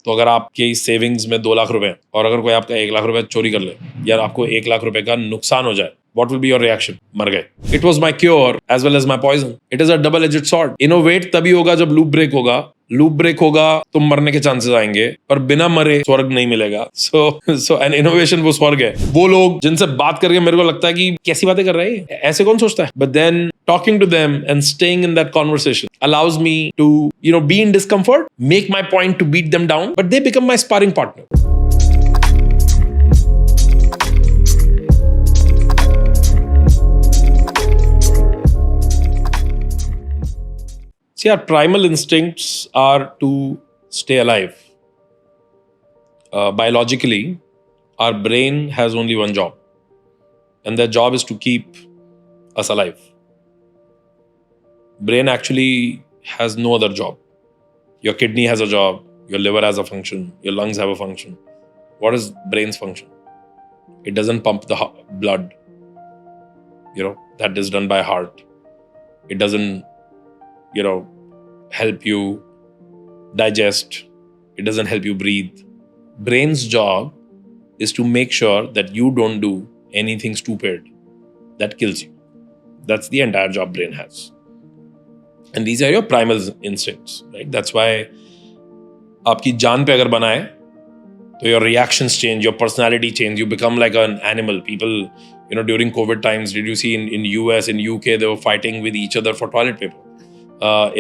तो अगर आपके सेविंग्स में 2 लाख रुपए हैं और अगर कोई आपका 1 लाख रुपए चोरी कर ले या आपको 1 लाख रुपए का नुकसान हो जाए, what will be your reaction? मर गए. It was my cure as well as my poison. It is a double-edged sword. Innovate तभी होगा जब लूप ब्रेक होगा. लूप ब्रेक होगा तो मरने के चांसेस आएंगे, पर बिना मरे स्वर्ग नहीं मिलेगा. So an innovation वो स्वर्ग है. वो लोग जिनसे बात करके मेरे को लगता है कि कैसी बातें कर रहे हैं, ऐसे कौन सोचता है? But then talking to them and staying in that conversation allows me to, be in discomfort, make my point to beat them down, but they become my sparring partner. See, our primal instincts are to stay alive. Biologically, our brain has only one job, and that job is to keep us alive. Brain actually has no other job. Your kidney has a job, your liver has a function, your lungs have a function. What is brain's function? It doesn't pump the blood. That is done by heart. It doesn't help you digest. It doesn't help you breathe. Brain's job is to make sure that you don't do anything stupid that kills you. That's the entire job brain has. And these are your primal instincts, right? That's why आपकी जान पे अगर बना है, तो your reactions change, your personality change, you become like an animal. People, during COVID times, did you see in US, in UK, they were fighting with each other for toilet paper.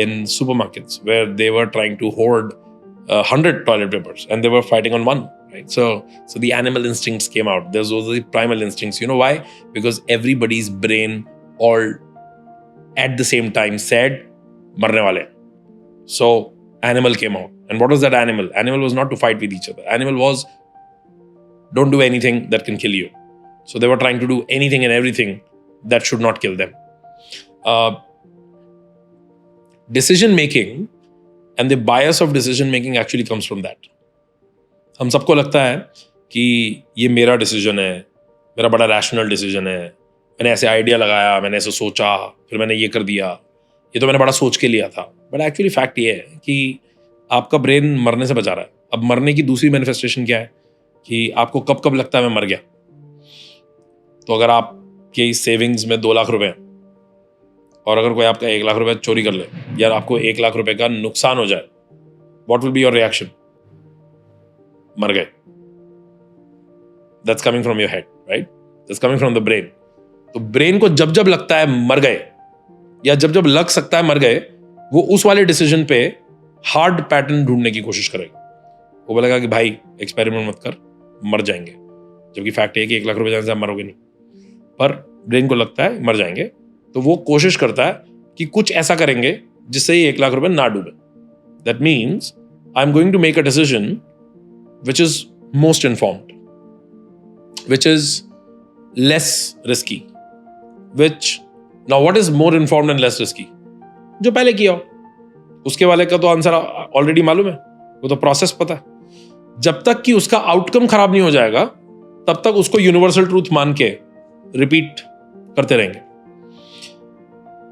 In supermarkets where they were trying to hoard 100 toilet papers and they were fighting on one, right? So the animal instincts came out. Those were the primal instincts. You know why? Because everybody's brain all at the same time said, marne wale. So animal came out. And what was that animal? Animal was not to fight with each other. Animal was, don't do anything that can kill you. So they were trying to do anything and everything that should not kill them. Decision making and the bias of decision making actually comes from that. हम सबको लगता है कि ये मेरा decision है, मेरा बड़ा रैशनल डिसीजन है, मैंने ऐसे आइडिया लगाया, मैंने ऐसे सोचा, फिर मैंने ये कर दिया, ये तो मैंने बड़ा सोच के लिया था. बट एक्चुअली फैक्ट ये है कि आपका ब्रेन मरने से बचा रहा है. अब मरने की दूसरी मैनिफेस्टेशन क्या है कि आपको कब कब लगता है मैं मर गया. तो अगर आपके सेविंग्स में 2 लाख रुपए हैं और अगर कोई आपका 1 लाख रुपए चोरी कर ले या आपको 1 लाख रुपए का नुकसान हो जाए, what will be your reaction? मर गए. That's coming from your head, right? That's coming from the brain. तो ब्रेन को जब जब लगता है मर गए या जब जब लग सकता है मर गए, वो उस वाले डिसीजन पे हार्ड पैटर्न ढूंढने की कोशिश करेगा. वो बोलेगा कि भाई एक्सपेरिमेंट मत कर, मर जाएंगे. जबकि फैक्ट है कि 1 लाख रुपए जाने से आप मरोगे नहीं, पर ब्रेन को लगता है मर जाएंगे, तो वो कोशिश करता है कि कुछ ऐसा करेंगे जिससे ये 1 लाख रुपए ना डूबे. That means I am going to make a decision which is most informed, which is less risky. Which now what is more informed and less risky? जो पहले किया हो, उसके वाले का तो आंसर ऑलरेडी मालूम है, वो तो प्रोसेस पता है. जब तक कि उसका आउटकम खराब नहीं हो जाएगा, तब तक उसको यूनिवर्सल ट्रूथ मान के रिपीट करते रहेंगे.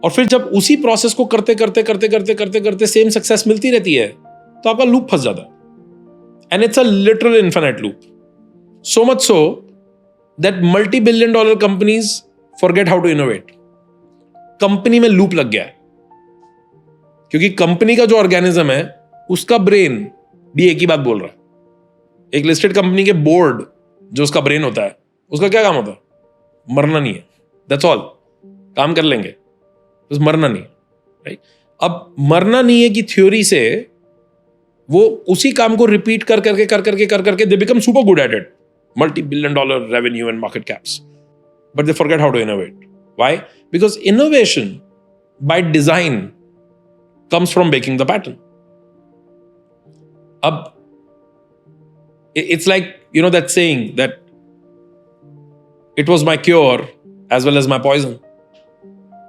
और फिर जब उसी प्रोसेस को करते सेम सक्सेस मिलती रहती है, तो आपका लूप फंस जाता है. And it's a literal infinite loop. So much so that multi-billion dollar companies forget how to innovate. Company में लूप लग गया है, क्योंकि कंपनी का जो ऑर्गेनिज्म है, उसका ब्रेन भी एक ही बात बोल रहा है. एक लिस्टेड कंपनी के बोर्ड जो उसका ब्रेन होता है, उसका क्या काम होता है? मरना नहीं है. That's all. काम कर लेंगे, बस मरना नहीं है, राइट? अब मरना नहीं है की थ्योरी से वो उसी काम को रिपीट कर करके they become super good at it. multi-billion dollar revenue and market caps, but they forget how to innovate. Why? Because innovation by design comes from breaking the pattern. Ab it's like, that saying that it was my cure as well as my poison.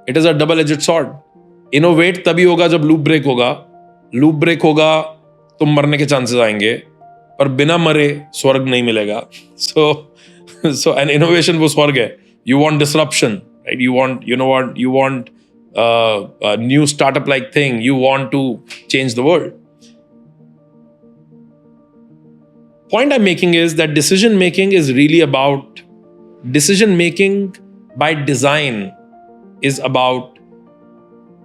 It is a double-edged sword. Innovate तभी होगा जब loop break होगा. Loop break होगा तो मरने के chances आएंगे, पर बिना मरे स्वर्ग नहीं मिलेगा. So an innovation वो स्वर्ग है. You want disruption, right? You want a new startup like thing. You want to change the world. Point I'm making is that decision making is really about decision making by design is about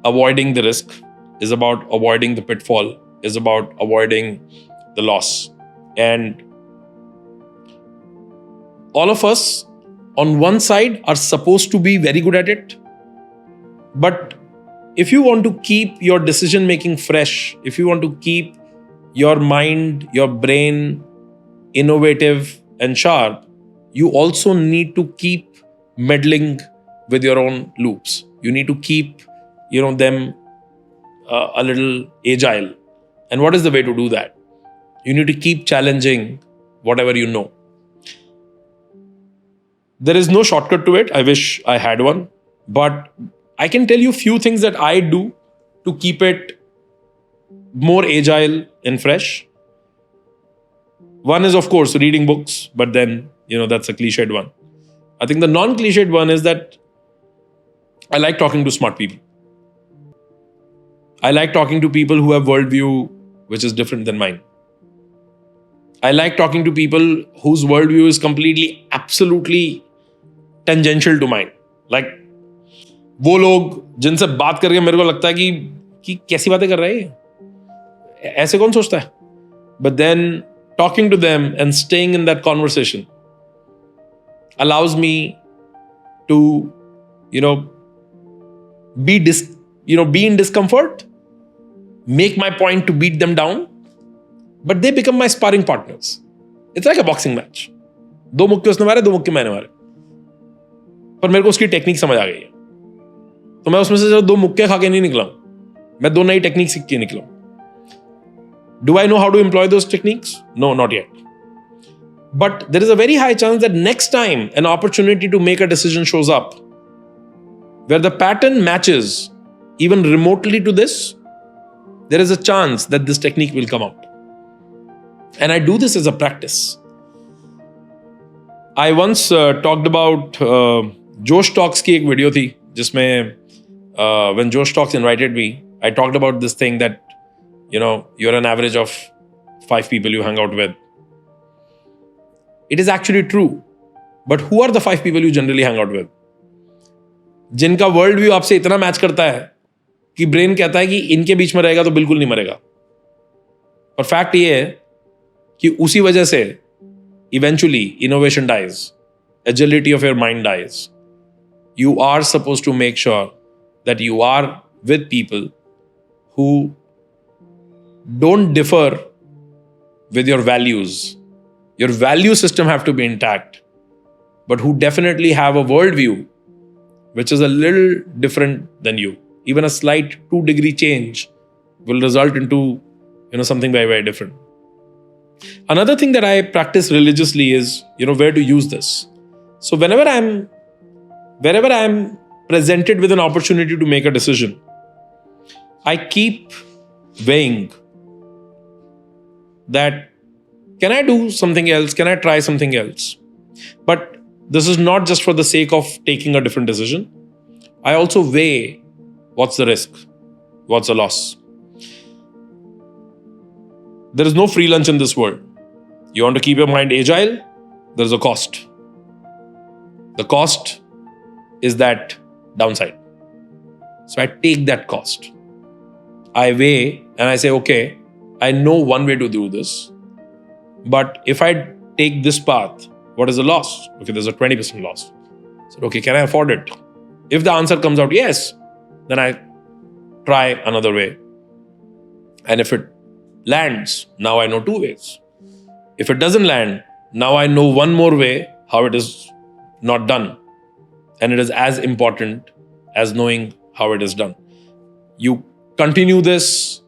avoiding the risk, is about avoiding the pitfall, is about avoiding the loss. And all of us on one side are supposed to be very good at it. But if you want to keep your decision making fresh, if you want to keep your mind, your brain innovative and sharp, you also need to keep meddling with your own loops. You need to keep, them a little agile. And what is the way to do that? You need to keep challenging whatever you know. There is no shortcut to it. I wish I had one, but I can tell you few things that I do to keep it more agile and fresh. One is, of course, reading books, but then, that's a cliched one. I think the non-cliched one is that I like talking to smart people. I like talking to people who have worldview which is different than mine. I like talking to people whose worldview is completely, absolutely tangential to mine. Like, वो लोग जिनसे बात करके मेरे को लगता है कि कैसी बातें कर रहा है ये? ऐसे कौन सोचता है? But then talking to them and staying in that conversation allows me to, be in discomfort, make my point to beat them down, but they become my sparring partners. It's like a boxing match. 2 मुक्के उसने मारे, 2 मुक्के मैंने मारे. पर मेरे को उसकी टेक्निक समझ आ गई है. तो मैं उसमें से 2 मुक्के खा के नहीं निकला हूं. मैं 2 नई टेक्निक सीख के निकला हूं. Do I know how to employ those techniques? No, not yet. But there is a very high chance that next time an opportunity to make a decision shows up, where the pattern matches even remotely to this, there is a chance that this technique will come out. And I do this as a practice. I once talked about Josh Talks की एक video थी जिसमें when Josh Talks invited me, I talked about this thing that you're an average of 5 people you hang out with. It is actually true. But who are the 5 people you generally hang out with? जिनका world view आपसे इतना match करता है कि brain कहता है कि इनके बीच में रहेगा तो बिल्कुल नहीं मरेगा. पर फैक्ट ये है कि उसी वजह से eventually innovation dies, agility of your mind dies. You are supposed to make sure that you are with people who don't differ with your values. Your value system have to be intact, but who definitely have a worldview which is a little different than you. Even a slight 2-degree change will result into something very, very different. Another thing that I practice religiously is where to use this. So wherever I'm presented with an opportunity to make a decision, I keep weighing that, can I do something else? Can I try something else? But this is not just for the sake of taking a different decision. I also weigh what's the risk, what's the loss. There is no free lunch in this world. You want to keep your mind agile, there's a cost. The cost is that downside. So I take that cost. I weigh and I say, okay, I know one way to do this, but if I take this path, what is the loss? Okay, there's a 20% loss. So, okay, can I afford it? If the answer comes out yes, then I try another way. And if it lands, now I know 2 ways. If it doesn't land, now I know one more way how it is not done. And it is as important as knowing how it is done. You continue this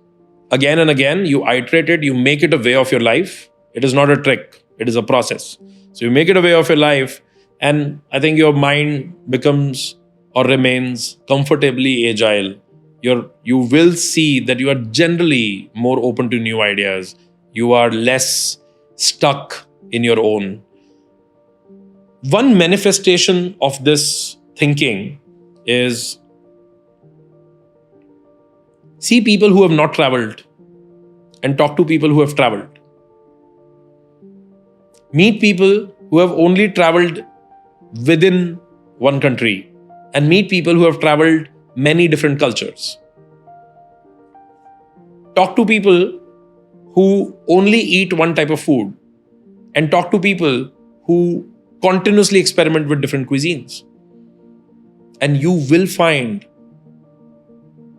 again and again, you iterate it, you make it a way of your life. It is not a trick, it is a process. So you make it a way of your life, and I think your mind becomes or remains comfortably agile. You will see that you are generally more open to new ideas. You are less stuck in your own. One manifestation of this thinking is see people who have not traveled and talk to people who have traveled. Meet people who have only traveled within one country, and meet people who have traveled many different cultures. Talk to people who only eat one type of food, and talk to people who continuously experiment with different cuisines. And you will find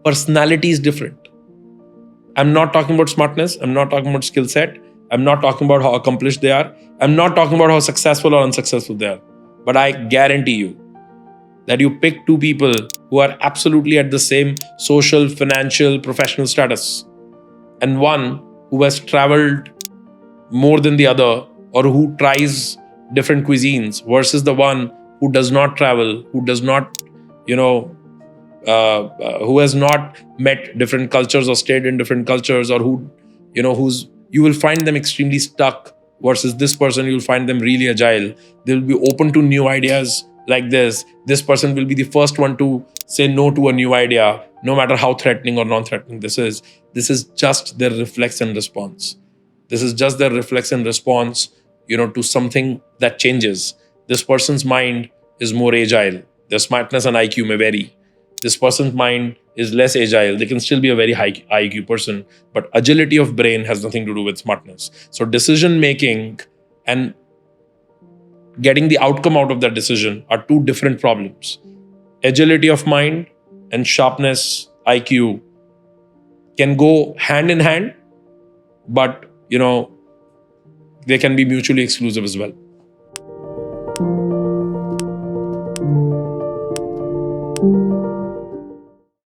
personality is different. I'm not talking about smartness. I'm not talking about skill set. I'm not talking about how accomplished they are. I'm not talking about how successful or unsuccessful they are. But I guarantee you that you pick two people who are absolutely at the same social, financial, professional status, and one who has traveled more than the other, or who tries different cuisines, versus the one who does not travel, who does not, who has not met different cultures or stayed in different cultures, or who, you will find them extremely stuck, versus this person, you'll find them really agile. They'll be open to new ideas like this. This person will be the first one to say no to a new idea, no matter how threatening or non-threatening this is. This is just their reflex and response. This is just their reflex and response, to something that changes. This person's mind is more agile. Their smartness and IQ may vary. This person's mind is less agile. They can still be a very high IQ person, but agility of brain has nothing to do with smartness. So decision making and getting the outcome out of that decision are two different problems. Agility of mind and sharpness, IQ, can go hand in hand, but they can be mutually exclusive as well.